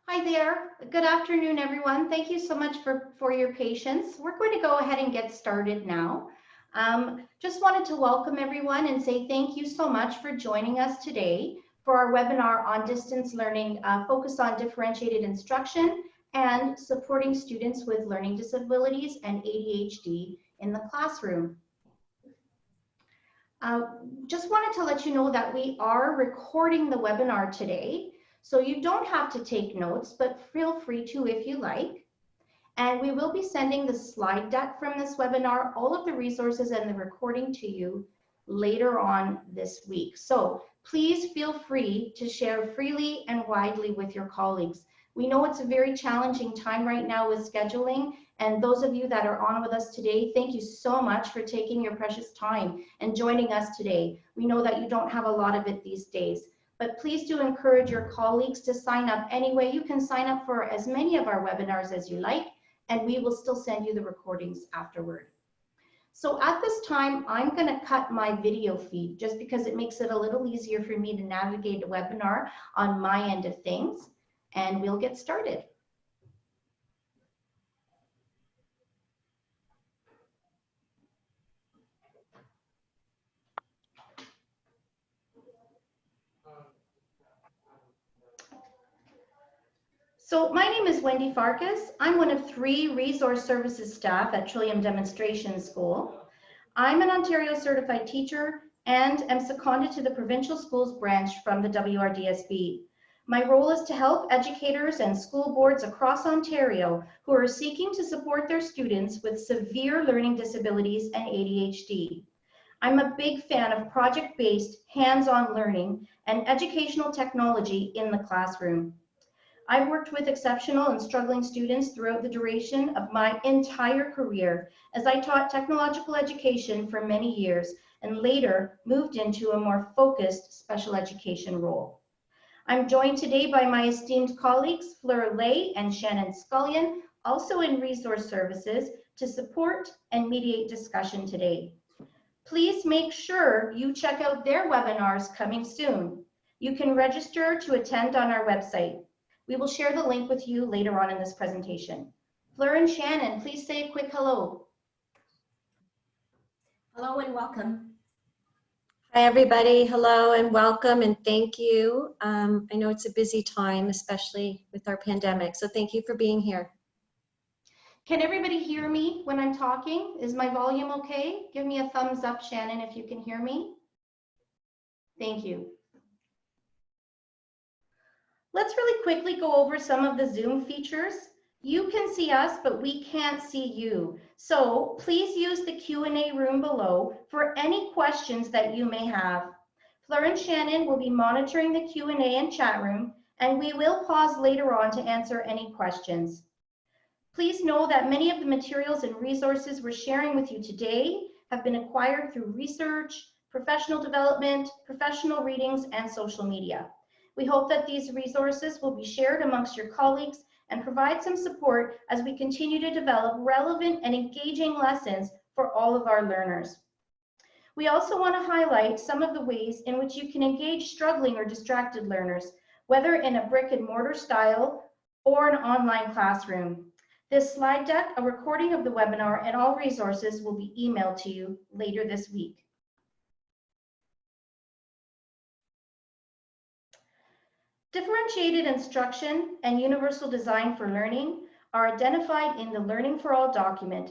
Hi there. Good afternoon, everyone. Thank you so much for your patience. We're going to go ahead and get started now. Just wanted to welcome everyone and say thank you so much for joining us today for our webinar on distance learning focused on differentiated instruction and supporting students with learning disabilities and ADHD in the classroom. Just wanted to let you know that we are recording the webinar today. So you don't have to take notes, but feel free to if you like. And we will be sending the slide deck from this webinar, all of the resources and the recording to you later on this week. So please feel free to share freely and widely with your colleagues. We know it's a very challenging time right now with scheduling, and those of you that are on with us today, thank you so much for taking your precious time and joining us today. We know that you don't have a lot of it these days, but please do encourage your colleagues to sign up anyway. You can sign up for as many of our webinars as you like, and we will still send you the recordings afterward. So at this time, I'm going to cut my video feed just because it makes it a little easier for me to navigate a webinar on my end of things, and we'll get started. So my name is Wendy Farkas. I'm one of 3 resource services staff at Trillium Demonstration School. I'm an Ontario certified teacher and am seconded to the provincial schools branch from the WRDSB. My role is to help educators and school boards across Ontario who are seeking to support their students with severe learning disabilities and ADHD. I'm a big fan of project-based, hands-on learning and educational technology in the classroom. I've worked with exceptional and struggling students throughout the duration of my entire career as I taught technological education for many years and later moved into a more focused special education role. I'm joined today by my esteemed colleagues, Fleur Lay and Shannon Scullion, also in resource services, to support and mediate discussion today. Please make sure you check out their webinars coming soon. You can register to attend on our website. We will share the link with you later on in this presentation. Fleur and Shannon, please say a quick hello. Hello and welcome. Hi, everybody. Hello and welcome and thank you. I know it's a busy time, especially with our pandemic, so thank you for being here. Can everybody hear me when I'm talking? Is my volume okay? Give me a thumbs up, Shannon, if you can hear me. Thank you. Let's really quickly go over some of the Zoom features. You can see us, but we can't see you. So please use the Q&A room below for any questions that you may have. Fleur and Shannon will be monitoring the Q&A and chat room, and we will pause later on to answer any questions. Please know that many of the materials and resources we're sharing with you today have been acquired through research, professional development, professional readings, and social media. We hope that these resources will be shared amongst your colleagues and provide some support as we continue to develop relevant and engaging lessons for all of our learners. We also want to highlight some of the ways in which you can engage struggling or distracted learners, whether in a brick and mortar style or an online classroom. This slide deck, a recording of the webinar, and all resources will be emailed to you later this week. Differentiated instruction and universal design for learning are identified in the Learning for All document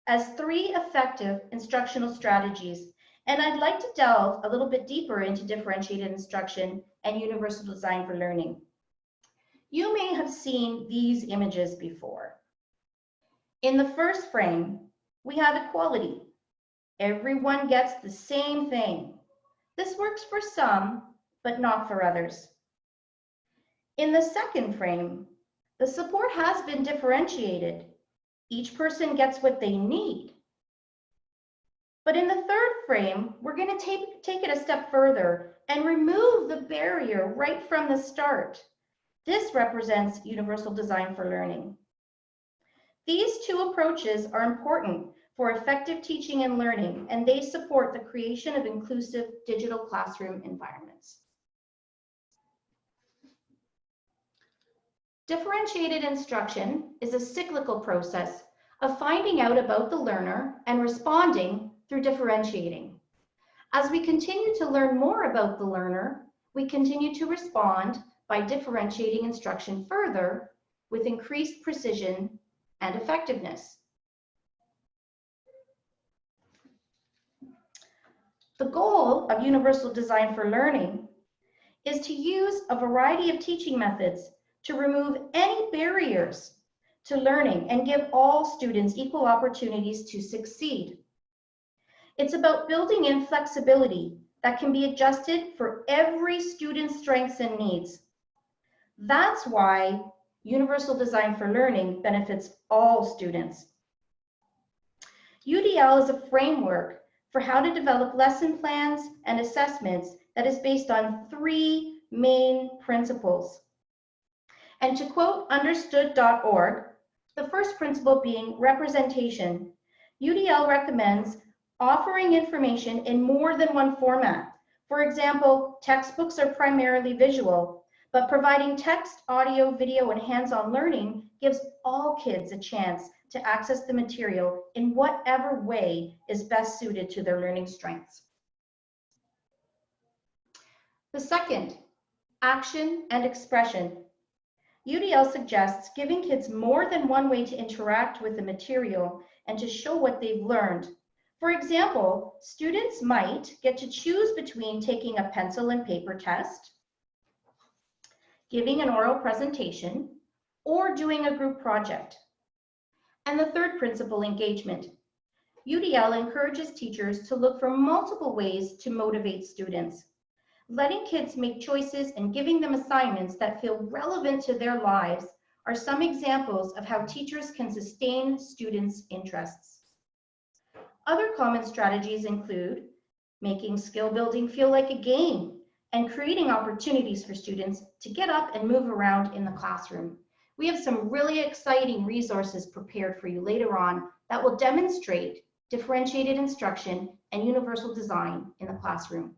as 3 effective instructional strategies. And I'd like to delve a little bit deeper into differentiated instruction and universal design for learning. You may have seen these images before. In the first frame, we have equality. Everyone gets the same thing. This works for some, but not for others. In the second frame, the support has been differentiated. Each person gets what they need. But in the third frame, we're going to take it a step further and remove the barrier right from the start. This represents universal design for learning. These 2 approaches are important for effective teaching and learning, and they support the creation of inclusive digital classroom environments. Differentiated instruction is a cyclical process of finding out about the learner and responding through differentiating. As we continue to learn more about the learner, we continue to respond by differentiating instruction further with increased precision and effectiveness. The goal of Universal Design for Learning is to use a variety of teaching methods to remove any barriers to learning and give all students equal opportunities to succeed. It's about building in flexibility that can be adjusted for every student's strengths and needs. That's why Universal Design for Learning benefits all students. UDL is a framework for how to develop lesson plans and assessments that is based on 3 main principles. And to quote understood.org, the first principle being representation, UDL recommends offering information in more than one format. For example, textbooks are primarily visual, but providing text, audio, video, and hands-on learning gives all kids a chance to access the material in whatever way is best suited to their learning strengths. The second, action and expression. UDL suggests giving kids more than one way to interact with the material and to show what they've learned. For example, students might get to choose between taking a pencil and paper test, giving an oral presentation, or doing a group project. And the third principle, engagement. UDL encourages teachers to look for multiple ways to motivate students. Letting kids make choices and giving them assignments that feel relevant to their lives are some examples of how teachers can sustain students' interests. Other common strategies include making skill building feel like a game and creating opportunities for students to get up and move around in the classroom. We have some really exciting resources prepared for you later on that will demonstrate differentiated instruction and universal design in the classroom.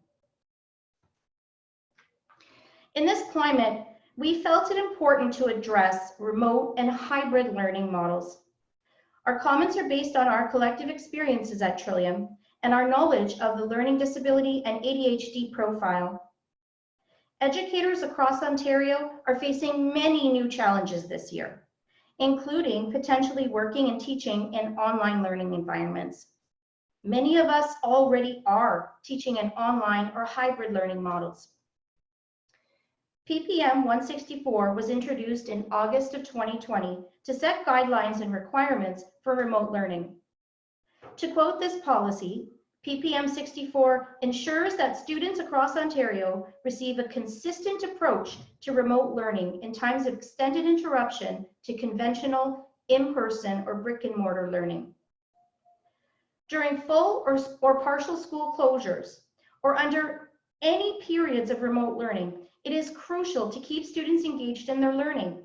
In this climate, we felt it important to address remote and hybrid learning models. Our comments are based on our collective experiences at Trillium and our knowledge of the learning disability and ADHD profile. Educators across Ontario are facing many new challenges this year, including potentially working and teaching in online learning environments. Many of us already are teaching in online or hybrid learning models. PPM 164 was introduced in August of 2020 to set guidelines and requirements for remote learning. To quote this policy, PPM 64 ensures that students across Ontario receive a consistent approach to remote learning in times of extended interruption to conventional, in-person, or brick-and-mortar learning. During full or partial school closures, or under any periods of remote learning, it is crucial to keep students engaged in their learning.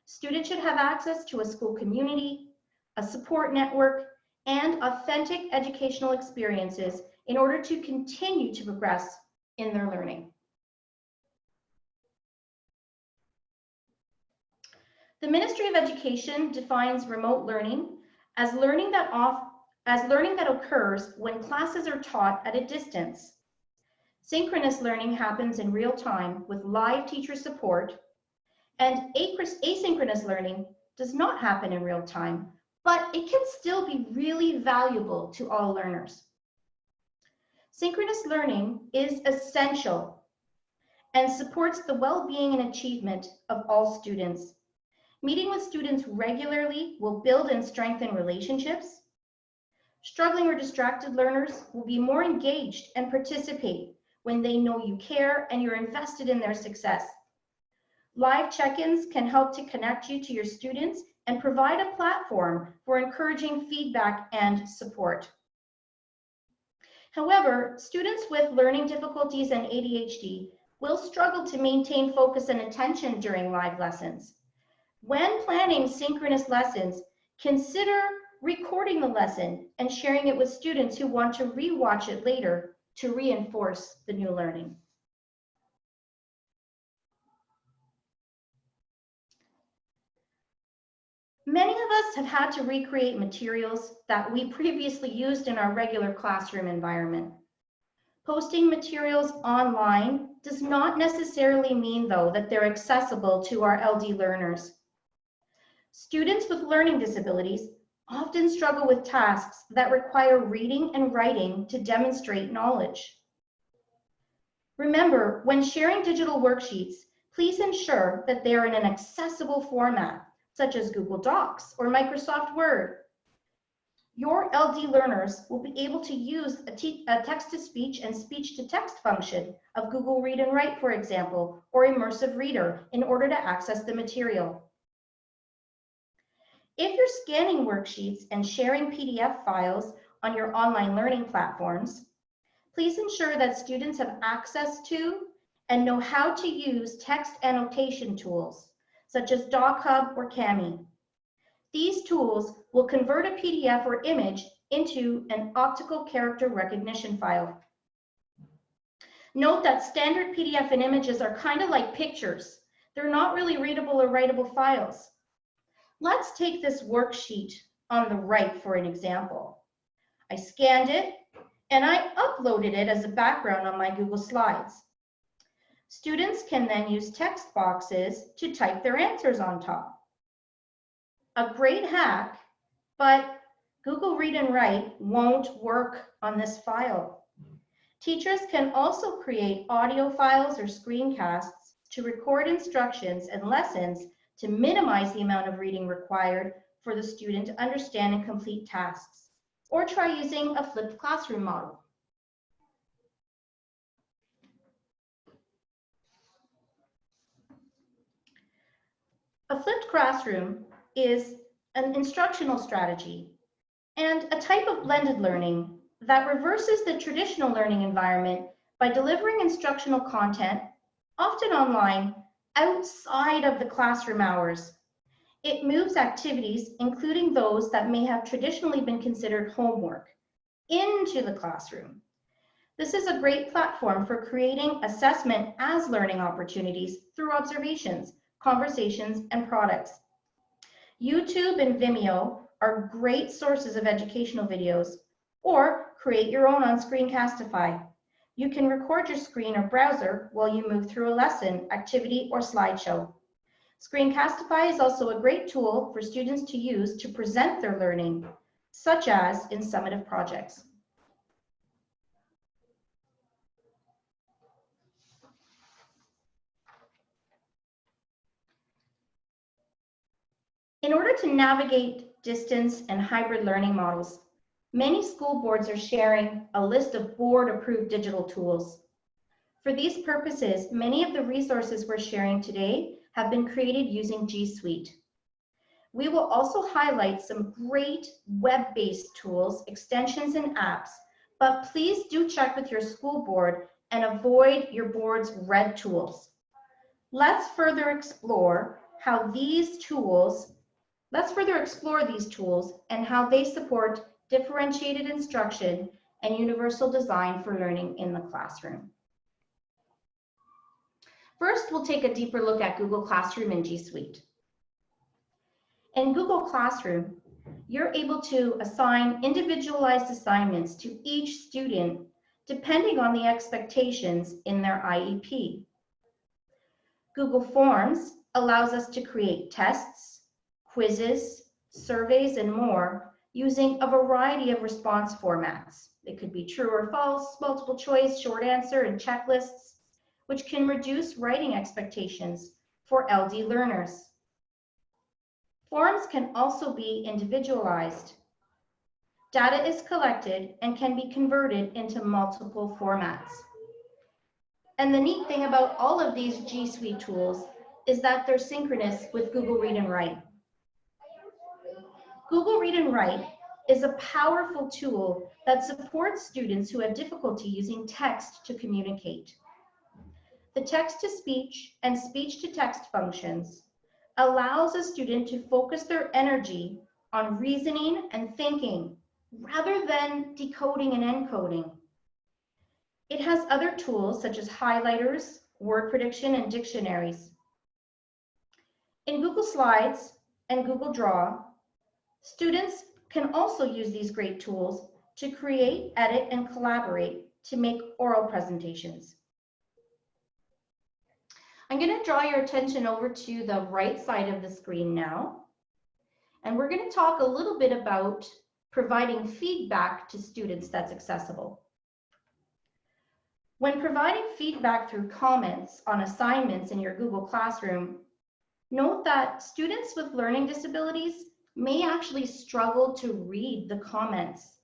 Students should have access to a school community, a support network, and authentic educational experiences in order to continue to progress in their learning. The Ministry of Education defines remote learning as learning that occurs when classes are taught at a distance. Synchronous learning happens in real time with live teacher support, and asynchronous learning does not happen in real time, but it can still be really valuable to all learners. Synchronous learning is essential and supports the well-being and achievement of all students. Meeting with students regularly will build and strengthen relationships. Struggling or distracted learners will be more engaged and participate when they know you care and you're invested in their success. Live check-ins can help to connect you to your students and provide a platform for encouraging feedback and support. However, students with learning difficulties and ADHD will struggle to maintain focus and attention during live lessons. When planning synchronous lessons, consider recording the lesson and sharing it with students who want to re-watch it later to reinforce the new learning. Many of us have had to recreate materials that we previously used in our regular classroom environment. Posting materials online does not necessarily mean, though, that they're accessible to our LD learners. Students with learning disabilities often struggle with tasks that require reading and writing to demonstrate knowledge. Remember, when sharing digital worksheets, please ensure that they are in an accessible format, such as Google Docs or Microsoft Word. Your LD learners will be able to use a text-to-speech and speech-to-text function of Google Read and Write, for example, or Immersive Reader in order to access the material. If you're scanning worksheets and sharing PDF files on your online learning platforms, please ensure that students have access to and know how to use text annotation tools, such as DocHub or Kami. These tools will convert a PDF or image into an optical character recognition file. Note that standard PDF and images are kind of like pictures. They're not really readable or writable files. Let's take this worksheet on the right for an example. I scanned it and I uploaded it as a background on my Google Slides. Students can then use text boxes to type their answers on top. A great hack, but Google Read and Write won't work on this file. Teachers can also create audio files or screencasts to record instructions and lessons to minimize the amount of reading required for the student to understand and complete tasks, or try using a flipped classroom model. A flipped classroom is an instructional strategy and a type of blended learning that reverses the traditional learning environment by delivering instructional content, often online, outside of the classroom hours. It moves activities, including those that may have traditionally been considered homework, into the classroom. This is a great platform for creating assessment as learning opportunities through observations, conversations, and products. YouTube and Vimeo are great sources of educational videos, or create your own on Screencastify. You can record your screen or browser while you move through a lesson, activity, or slideshow. Screencastify is also a great tool for students to use to present their learning, such as in summative projects. In order to navigate distance and hybrid learning models, many school boards are sharing a list of board-approved digital tools. For these purposes, many of the resources we're sharing today have been created using G Suite. We will also highlight some great web-based tools, extensions, and apps, but please do check with your school board and avoid your board's red tools. Let's further explore these tools and how they support differentiated instruction and universal design for learning in the classroom. First, we'll take a deeper look at Google Classroom and G Suite. In Google Classroom, you're able to assign individualized assignments to each student depending on the expectations in their IEP. Google Forms allows us to create tests, quizzes, surveys, and more using a variety of response formats. It could be true or false, multiple choice, short answer, and checklists, which can reduce writing expectations for LD learners. Forms can also be individualized. Data is collected and can be converted into multiple formats. And the neat thing about all of these G Suite tools is that they're synchronous with Google Read and Write. Google Read and Write is a powerful tool that supports students who have difficulty using text to communicate. The text-to-speech and speech-to-text functions allows a student to focus their energy on reasoning and thinking rather than decoding and encoding. It has other tools such as highlighters, word prediction, and dictionaries. In Google Slides and Google Draw, students can also use these great tools to create, edit, and collaborate to make oral presentations. I'm going to draw your attention over to the right side of the screen now, and we're going to talk a little bit about providing feedback to students that's accessible. When providing feedback through comments on assignments in your Google Classroom, note that students with learning disabilities may actually struggle to read the comments.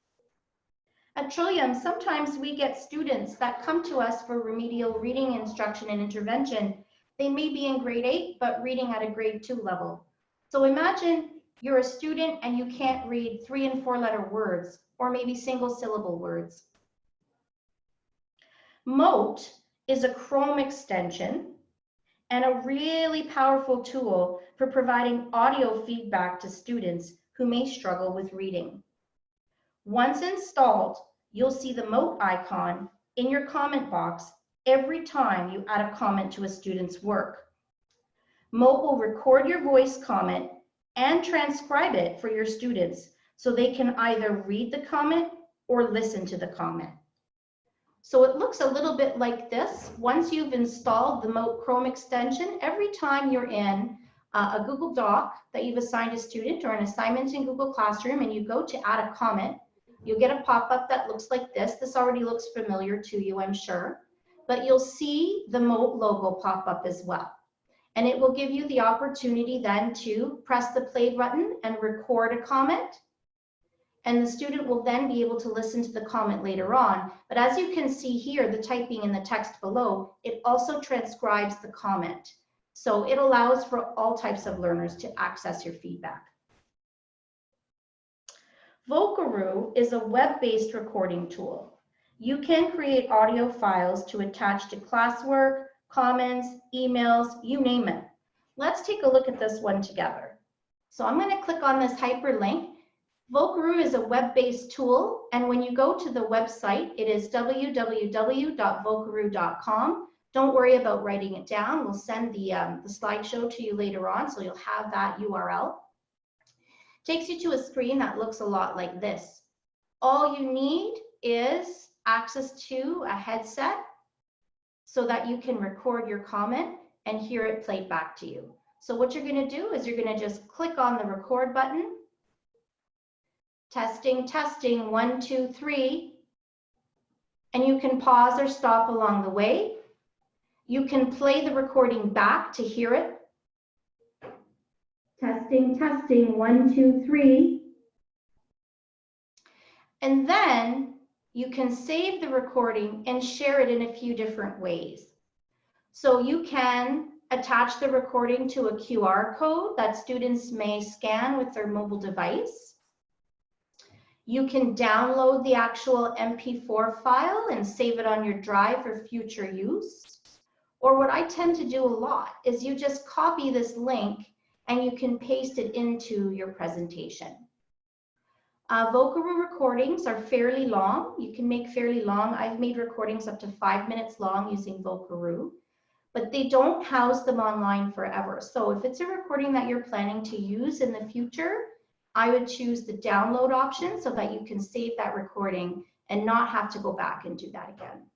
At Trillium, sometimes we get students that come to us for remedial reading instruction and intervention. They may be in grade 8, but reading at a grade 2 level. So imagine you're a student and you can't read 3- and 4-letter words, or maybe single-syllable words. Mote is a Chrome extension and a really powerful tool for providing audio feedback to students who may struggle with reading. Once installed, you'll see the Mote icon in your comment box every time you add a comment to a student's work. Mote will record your voice comment and transcribe it for your students so they can either read the comment or listen to the comment. So it looks a little bit like this. Once you've installed the Mote Chrome extension, every time you're in a Google Doc that you've assigned a student or an assignment in Google Classroom and you go to add a comment, you'll get a pop-up that looks like this. This already looks familiar to you, I'm sure, but you'll see the Mote logo pop up as well. And it will give you the opportunity then to press the play button and record a comment. And the student will then be able to listen to the comment later on. But as you can see here, the typing in the text below, it also transcribes the comment. So it allows for all types of learners to access your feedback. Vocaroo is a web-based recording tool. You can create audio files to attach to classwork, comments, emails, you name it. Let's take a look at this one together. So I'm going to click on this hyperlink. Vocaroo is a web-based tool, and when you go to the website, it is www.vocaroo.com. Don't worry about writing it down. We'll send the slideshow to you later on, so you'll have that URL. Takes you to a screen that looks a lot like this. All you need is access to a headset so that you can record your comment and hear it played back to you. So what you're going to do is you're going to just click on the record button. Testing, testing, 1, 2, 3. And you can pause or stop along the way. You can play the recording back to hear it. Testing, testing, 1, 2, 3. And then you can save the recording and share it in a few different ways. So you can attach the recording to a QR code that students may scan with their mobile device. You can download the actual MP4 file and save it on your drive for future use. Or what I tend to do a lot is you just copy this link and you can paste it into your presentation. Vocaroo recordings are fairly long. You can make fairly long. I've made recordings up to 5 minutes long using Vocaroo, but they don't house them online forever. So if it's a recording that you're planning to use in the future, I would choose the download option so that you can save that recording and not have to go back and do that again.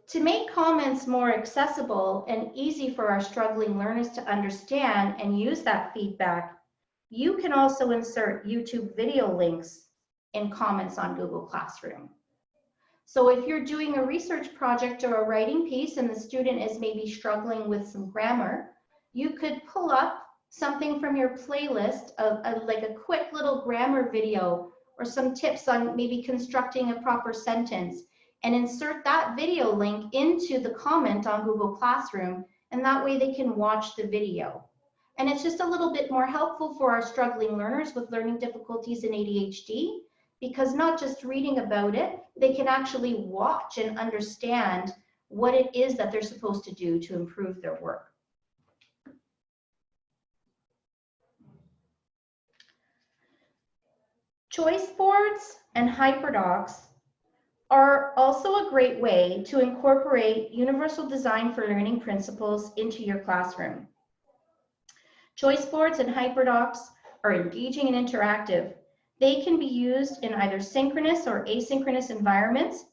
To make comments more accessible and easy for our struggling learners to understand and use that feedback, you can also insert YouTube video links in comments on Google Classroom. So if you're doing a research project or a writing piece and the student is maybe struggling with some grammar, you could pull up something from your playlist, like a quick little grammar video or some tips on maybe constructing a proper sentence, and insert that video link into the comment on Google Classroom, and that way they can watch the video. And it's just a little bit more helpful for our struggling learners with learning difficulties in ADHD, because not just reading about it, they can actually watch and understand what it is that they're supposed to do to improve their work. Choice boards and HyperDocs are also a great way to incorporate universal design for learning principles into your classroom. Choice boards and hyperdocs are engaging and interactive. They can be used in either synchronous or asynchronous environments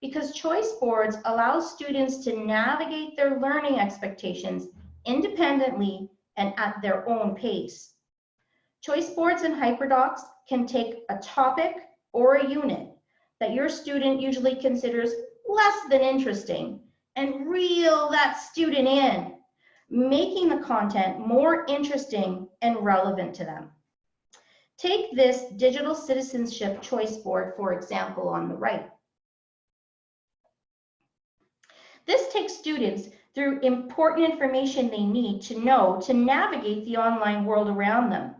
because choice boards allow students to navigate their learning expectations independently and at their own pace. Choice boards and hyperdocs can take a topic or a unit that your student usually considers less than interesting and reel that student in, making the content more interesting and relevant to them. Take this digital citizenship choice board, for example, on the right. This takes students through important information they need to know to navigate the online world around them,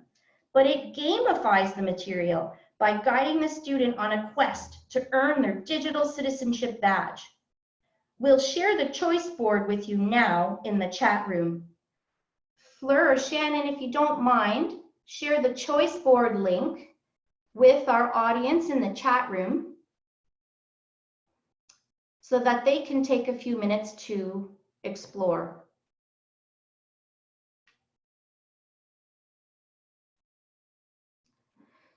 but it gamifies the material by guiding the student on a quest to earn their digital citizenship badge. We'll share the choice board with you now in the chat room. Fleur or Shannon, if you don't mind, share the choice board link with our audience in the chat room so that they can take a few minutes to explore.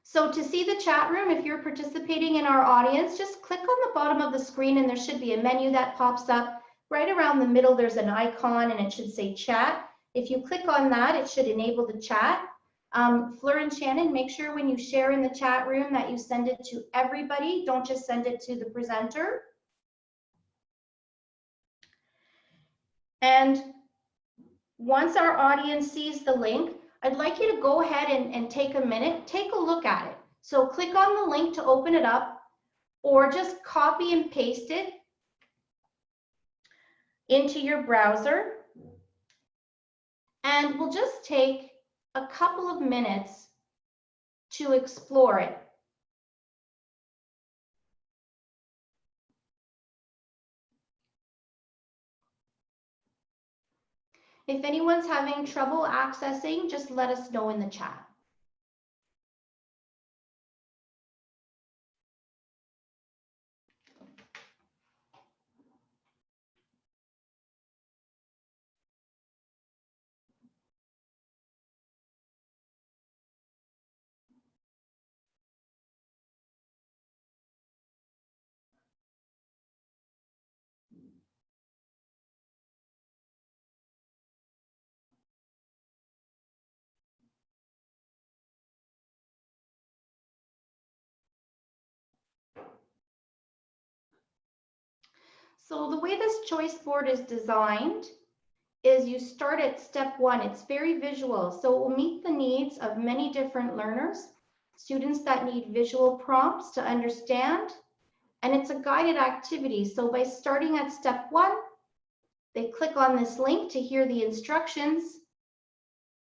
So to see the chat room, if you're participating in our audience, just click on the bottom of the screen and there should be a menu that pops up. Right around the middle, there's an icon and it should say chat. If you click on that, it should enable the chat. Fleur and Shannon, make sure when you share in the chat room that you send it to everybody. Don't just send it to the presenter. And once our audience sees the link, I'd like you to go ahead and take a minute, take a look at it. So click on the link to open it up, or just copy and paste it into your browser. And we'll just take a couple of minutes to explore it. If anyone's having trouble accessing, just let us know in the chat. So the way this choice board is designed is you start at step one. It's very visual, so it will meet the needs of many different learners, students that need visual prompts to understand, and it's a guided activity. So by starting at step one, they click on this link to hear the instructions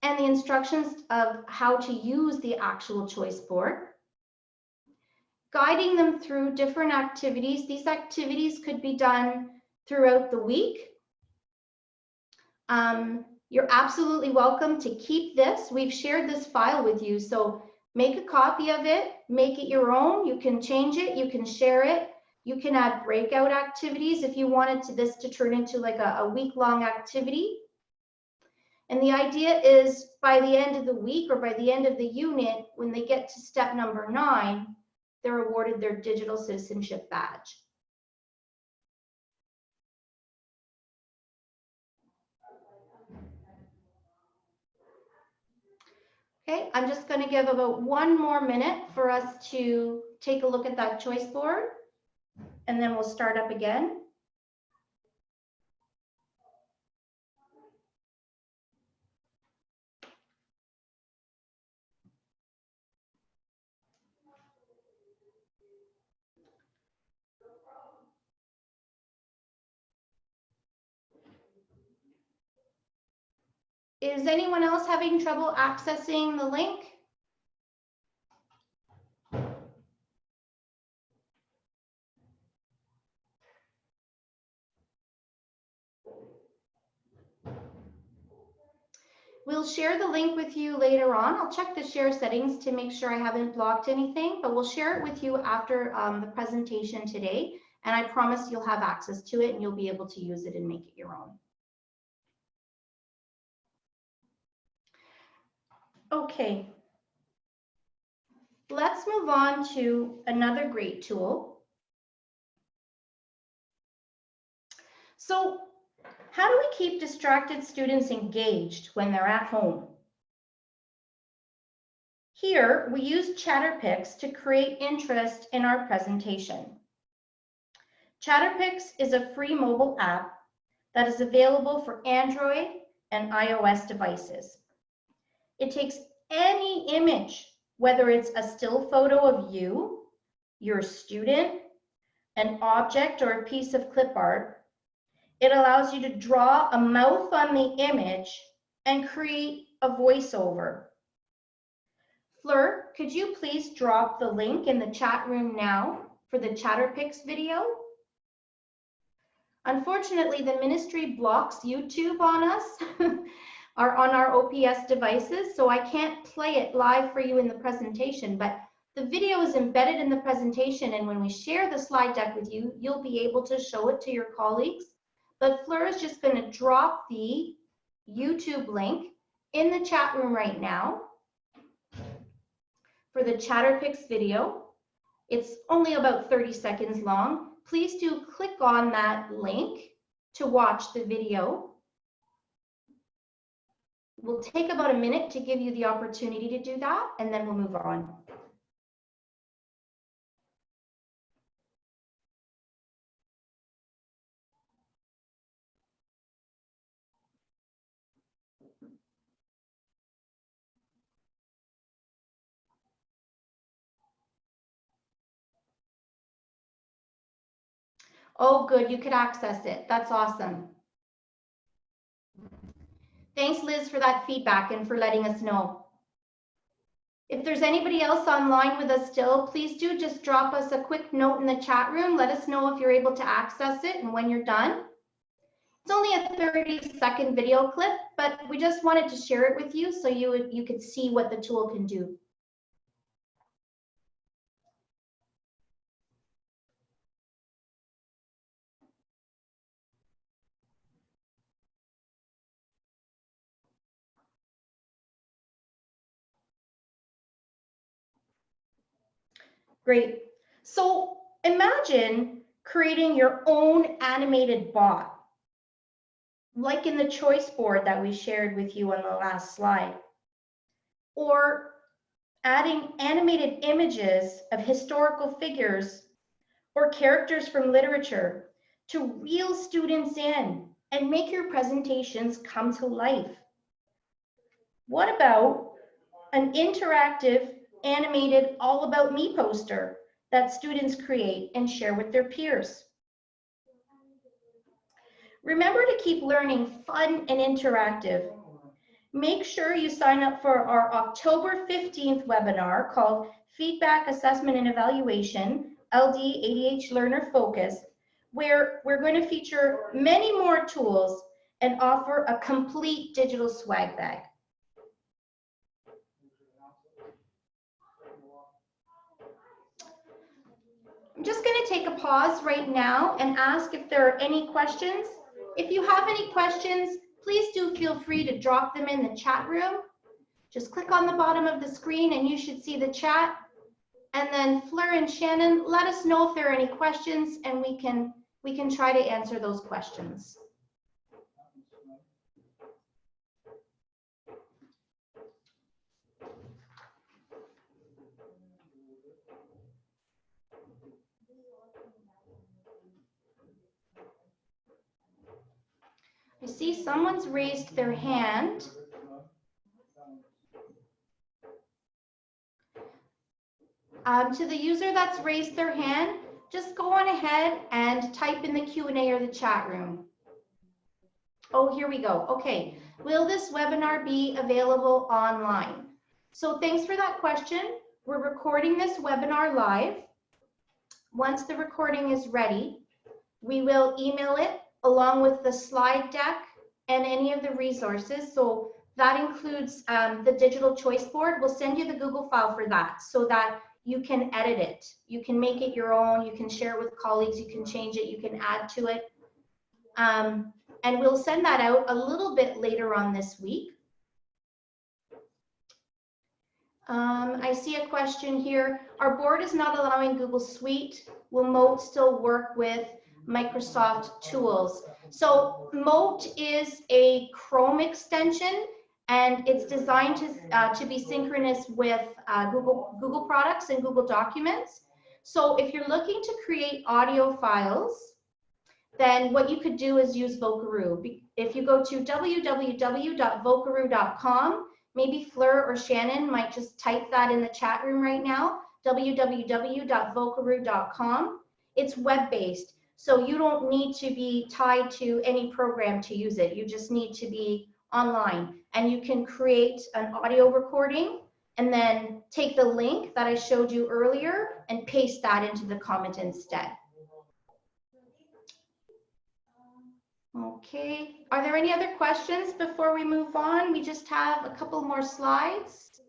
and the instructions of how to use the actual choice board, guiding them through different activities. These activities could be done throughout the week. You're absolutely welcome to keep this. We've shared this file with you, so make a copy of it, make it your own. You can change it, you can share it. You can add breakout activities if you wanted this to turn into like a week-long activity. And the idea is by the end of the week or by the end of the unit, when they get to step number 9, they're awarded their digital citizenship badge. Okay, I'm just going to give about 1 more minute for us to take a look at that choice board, and then we'll start up again. Is anyone else having trouble accessing the link? We'll share the link with you later on. I'll check the share settings to make sure I haven't blocked anything, but we'll share it with you after the presentation today. And I promise you'll have access to it and you'll be able to use it and make it your own. Okay. Let's move on to another great tool. So, how do we keep distracted students engaged when they're at home? Here, we use Chatterpix to create interest in our presentation. Chatterpix is a free mobile app that is available for Android and iOS devices. It takes any image, whether it's a still photo of you, your student, an object, or a piece of clip art. It allows you to draw a mouth on the image and create a voiceover. Fleur, could you please drop the link in the chat room now for the Chatterpix video? Unfortunately, the ministry blocks YouTube on us, or on our OPS devices, so I can't play it live for you in the presentation, but the video is embedded in the presentation, and when we share the slide deck with you, you'll be able to show it to your colleagues. But Fleur is just going to drop the YouTube link in the chat room right now for the Chatterpix video. It's only about 30 seconds long. Please do click on that link to watch the video. We'll take about a minute to give you the opportunity to do that, and then we'll move on. Oh, good, you could access it. That's awesome. Thanks, Liz, for that feedback and for letting us know. If there's anybody else online with us still, please do just drop us a quick note in the chat room. Let us know if you're able to access it and when you're done. It's only a 30-second video clip, but we just wanted to share it with you so you could see what the tool can do. Great. So imagine creating your own animated bot, like in the choice board that we shared with you on the last slide, or adding animated images of historical figures or characters from literature to reel students in and make your presentations come to life. What about an interactive animated All About Me poster that students create and share with their peers? Remember to keep learning fun and interactive. Make sure you sign up for our October 15th webinar called Feedback, Assessment, and Evaluation, LD ADH Learner Focus, where we're going to feature many more tools and offer a complete digital swag bag. I'm just going to take a pause right now and ask if there are any questions. If you have any questions, please do feel free to drop them in the chat room. Just click on the bottom of the screen and you should see the chat. And then Fleur and Shannon, let us know if there are any questions and we can try to answer those questions. I see someone's raised their hand. To the user that's raised their hand, just go on ahead and type in the Q&A or the chat room. Oh, here we go. Okay. Will this webinar be available online? So thanks for that question. We're recording this webinar live. Once the recording is ready, we will email it along with the slide deck and any of the resources. So That includes the digital choice board. We'll send you the Google file for that so that you can edit it. You can make it your own. You can share it with colleagues. You can change it. You can add to it. And we'll send that out a little bit later on this week. I see a question here. Our board is not allowing Google Suite. Will Mote still work with Microsoft tools? So Mote is a Chrome extension, and it's designed to be synchronous with Google products and Google Documents. So if you're looking to create audio files, then what you could do is use Vocaroo. If you go to www.vocaroo.com, maybe Fleur or Shannon might just type that in the chat room right now, www.vocaroo.com. It's web-based, so you don't need to be tied to any program to use it. You just need to be online, and you can create an audio recording and then take the link that I showed you earlier and paste that into the comment instead. Okay, are there any other questions before we move on? We just have a couple more slides.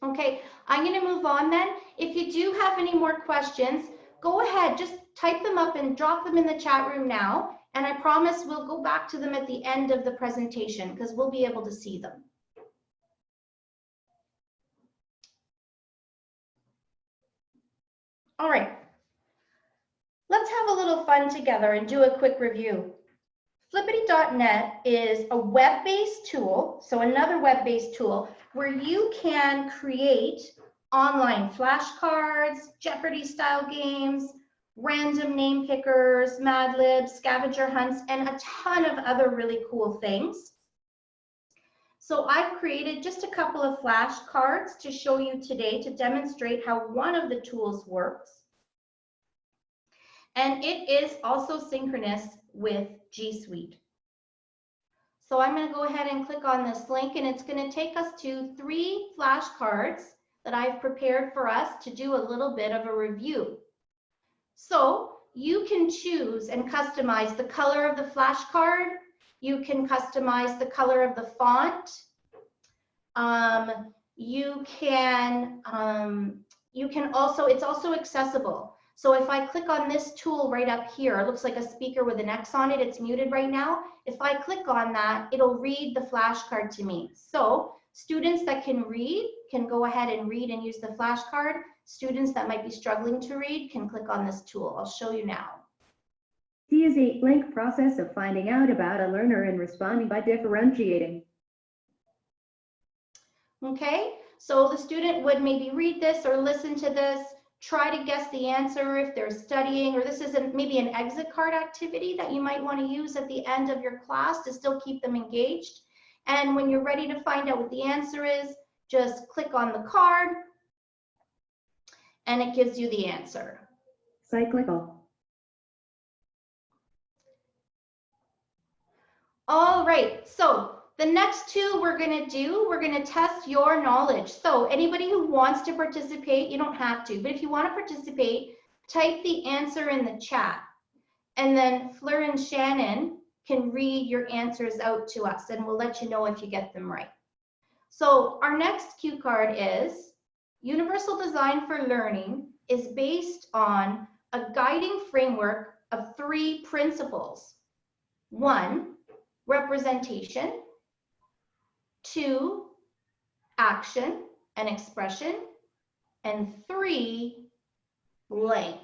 Okay, I'm going to move on then. If you do have any more questions, go ahead, just type them up and drop them in the chat room now. And I promise we'll go back to them at the end of the presentation because we'll be able to see them. All right, let's have a little fun together and do a quick review. Flippity.net is a web-based tool, so another web-based tool where you can create online flashcards, Jeopardy-style games, random name pickers, Mad Libs, scavenger hunts, and a ton of other really cool things. So I've created just a couple of flashcards to show you today to demonstrate how one of the tools works. And it is also synchronous with G Suite. So I'm going to go ahead and click on this link, and it's going to take us to 3 flashcards that I've prepared for us to do a little bit of a review. So you can choose and customize the color of the flashcard. You can customize the color of the font. You can also, it's also accessible. So if I click on this tool right up here, it looks like a speaker with an X on it. It's muted right now. If I click on that, it'll read the flashcard to me. So students that can read can go ahead and read and use the flashcard. Students that might be struggling to read can click on this tool. I'll show you now. C is a blank process of finding out about a learner and responding by differentiating. Okay, so the student would maybe read this or listen to this, try to guess the answer if they're studying, or this is maybe an exit card activity that you might want to use at the end of your class to still keep them engaged. And when you're ready to find out what the answer is, just click on the card and it gives you the answer. Cyclical. All right, so the next 2 we're going to test your knowledge. So anybody who wants to participate, you don't have to, but if you want to participate, type the answer in the chat. And then Fleur and Shannon can read your answers out to us, and we'll let you know if you get them right. So our next cue card is Universal Design for Learning is based on a guiding framework of 3 principles. 1, representation. 2, action and expression. And 3, blank.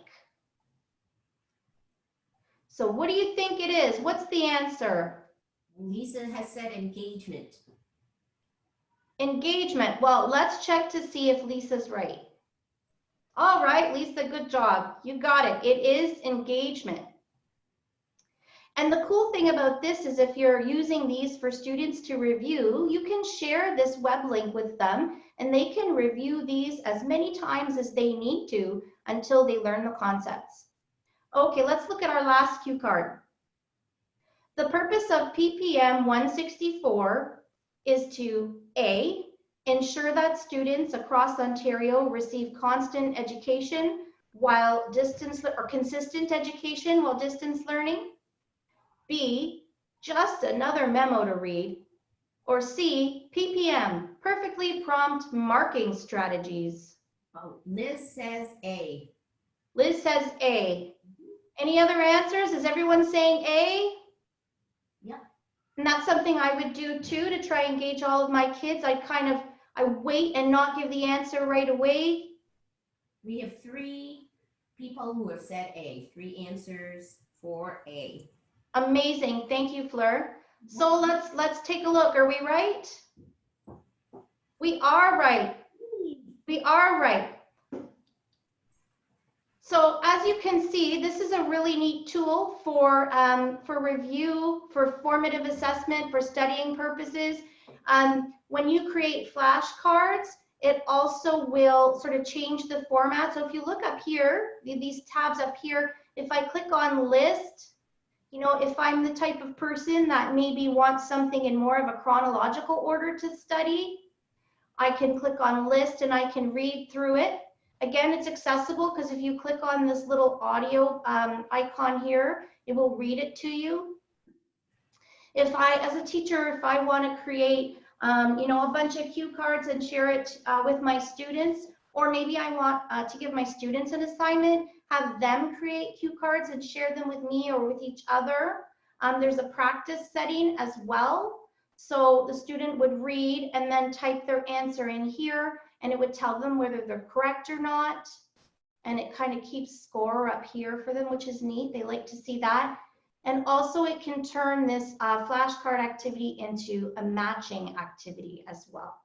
So what do you think it is? What's the answer? Lisa has said engagement. Engagement. Well, let's check to see if Lisa's right. All right, Lisa, good job. You got it. It is engagement. And the cool thing about this is if you're using these for students to review, you can share this web link with them and they can review these as many times as they need to until they learn the concepts. Okay, let's look at our last cue card. The purpose of PPM 164 is to A, ensure that students across Ontario receive constant education while distance or consistent education while distance learning? B, just another memo to read? Or C, PPM, perfectly prompt marking strategies? Oh, Liz says A. Liz says A. Any other answers? Is everyone saying A? Yep. And that's something I would do too to try and engage all of my kids. I wait and not give the answer right away. We have 3 people who have said A. 3 answers for A. Amazing. Thank you, Fleur. So let's take a look. Are we right? We are right. We are right. So as you can see, this is a really neat tool for review, for formative assessment, for studying purposes. When you create flashcards, it also will sort of change the format. So if you look up here, these tabs up here, if I click on list, you know, if I'm the type of person that maybe wants something in more of a chronological order to study, I can click on list and I can read through it. Again, it's accessible because if you click on this little audio icon here, it will read it to you. If I, as a teacher, if I want to create, you know, a bunch of cue cards and share it with my students, or maybe I want to give my students an assignment, have them create cue cards and share them with me or with each other. There's a practice setting as well. So the student would read and then type their answer in here, and it would tell them whether they're correct or not. And it kind of keeps score up here for them, which is neat. They like to see that. And also it can turn this flashcard activity into a matching activity as well.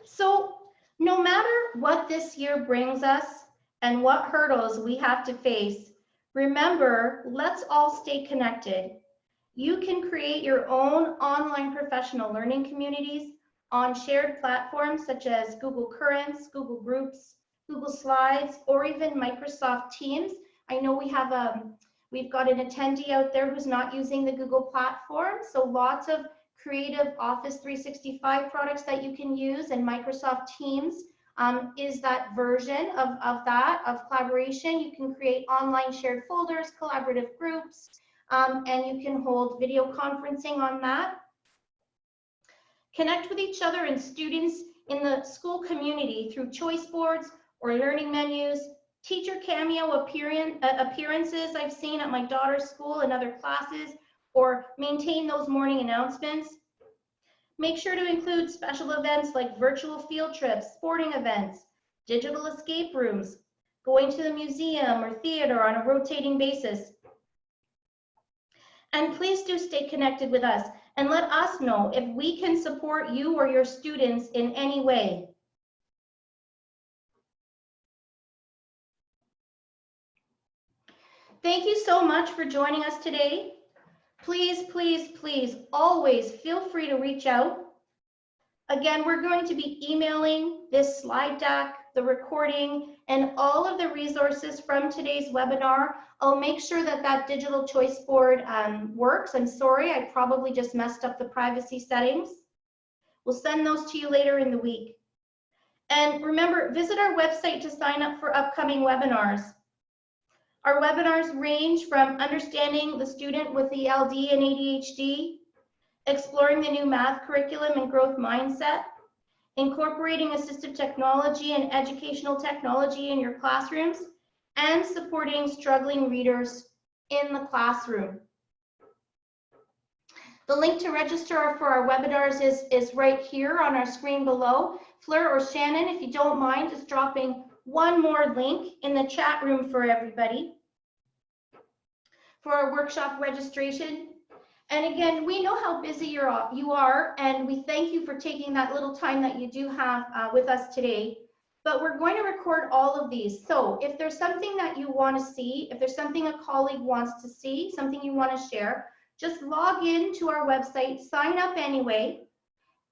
So no matter what this year brings us and what hurdles we have to face, remember, let's all stay connected. You can create your own online professional learning communities on shared platforms such as Google Currents, Google Groups, Google Slides, or even Microsoft Teams. I know we've got an attendee out there who's not using the Google platform, so lots of creative Office 365 products that you can use, and Microsoft Teams is that version of collaboration. You can create online shared folders, collaborative groups, and you can hold video conferencing on that. Connect with each other and students in the school community through choice boards or learning menus, teacher cameo appearances I've seen at my daughter's school and other classes, or maintain those morning announcements. Make sure to include special events like virtual field trips, sporting events, digital escape rooms, going to the museum or theater on a rotating basis. And please do stay connected with us and let us know if we can support you or your students in any way. Thank you so much for joining us today. Please, please, please, always feel free to reach out. Again, we're going to be emailing this slide deck, the recording, and all of the resources from today's webinar. I'll make sure that that digital choice board works. I'm sorry, I probably just messed up the privacy settings. We'll send those to you later in the week. And remember, visit our website to sign up for upcoming webinars. Our webinars range from understanding the student with ELD and ADHD, exploring the new math curriculum and growth mindset, incorporating assistive technology and educational technology in your classrooms, and supporting struggling readers in the classroom. The link to register for our webinars is right here on our screen below. Fleur or Shannon, if you don't mind, just dropping one more link in the chat room for everybody for our workshop registration. And again, we know how busy you are, and we thank you for taking that little time that you do have with us today. But we're going to record all of these. So if there's something that you want to see, if there's something a colleague wants to see, something you want to share, just log in to our website, sign up anyway,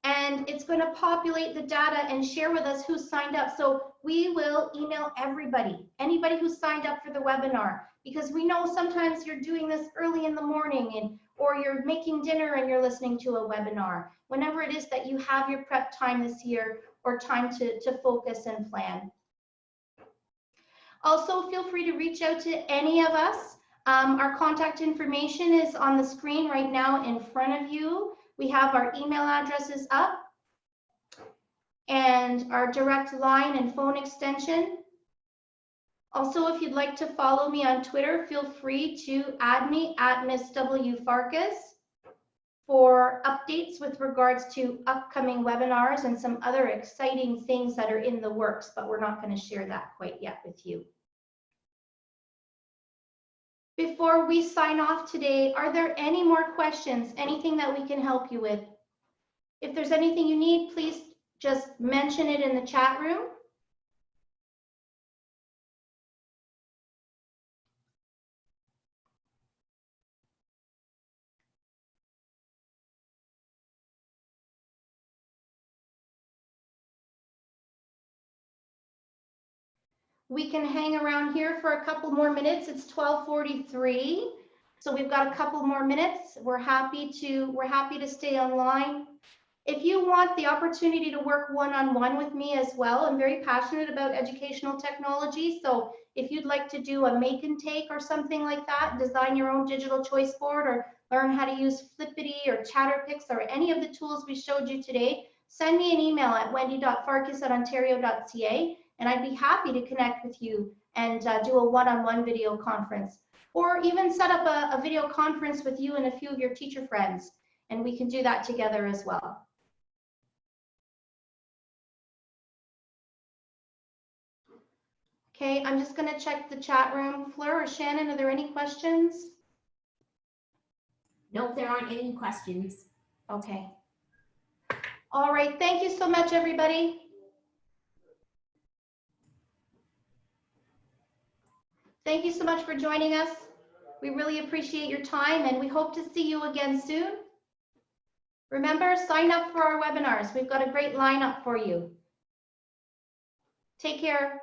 and it's going to populate the data and share with us who signed up. So we will email everybody, anybody who signed up for the webinar, because we know sometimes you're doing this early in the morning or you're making dinner and you're listening to a webinar. Whenever it is that you have your prep time this year or time to focus and plan. Also, feel free to reach out to any of us. Our contact information is on the screen right now in front of you. We have our email addresses up and our direct line and phone extension. Also, if you'd like to follow me on Twitter, feel free to add me at Miss W. Farkas for updates with regards to upcoming webinars and some other exciting things that are in the works, but we're not going to share that quite yet with you. Before we sign off today, are there any more questions? Anything that we can help you with? If there's anything you need, please just mention it in the chat room. We can hang around here for a couple more minutes. It's 12:43, so we've got a couple more minutes. We're happy to stay online. If you want the opportunity to work one-on-one with me as well, I'm very passionate about educational technology. So if you'd like to do a make and take or something like that, design your own digital choice board or learn how to use Flippity or Chatterpix or any of the tools we showed you today, send me an email at wendy.farkas@ontario.ca. and I'd be happy to connect with you and do a one-on-one video conference, or even set up a video conference with you and a few of your teacher friends, and we can do that together as well. Okay, I'm just going to check the chat room. Fleur or Shannon, are there any questions? Nope, there aren't any questions. Okay. All right, thank you so much, everybody. Thank you so much for joining us. We really appreciate your time and we hope to see you again soon. Remember, sign up for our webinars. We've got a great lineup for you. Take care.